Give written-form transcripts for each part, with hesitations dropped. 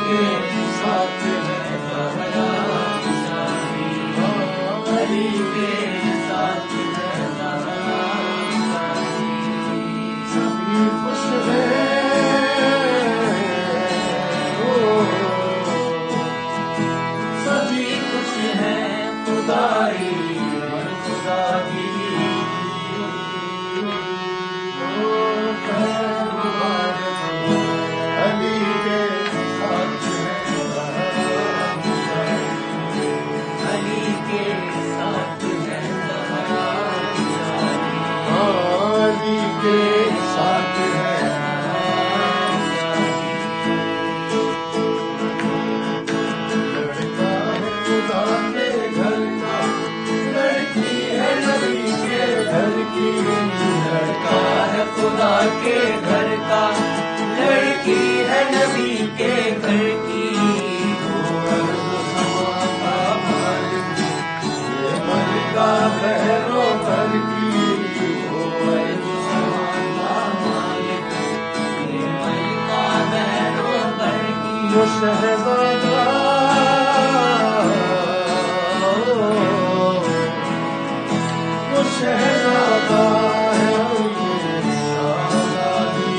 के साथ है ज़हरा शाही, अली के साथ है ज़हरा शाही। सभी खुश हैं, सभी खुश हैं, खुदाई और खुदा की। अली के साथ है ज़हरा शाही, अली के साथ है ज़हरा शाही, अली के साथ है ज़हरा शाही। लड़का है खुदा के घर का, लड़की है नबी के घर की। वो अर्ज़ समा का मालिक, ये मलिका बहरों भर की। वो अर्ज़ समा का मालिक, ये मलिका बहरों भर की। वो शहज़ादा, वो शहज़ादा है, ये शाहज़ादी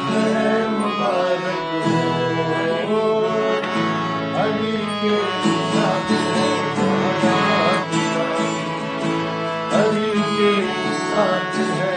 है। मुबारक हो अली के साथ है ज़हरा शाही, अली के साथ है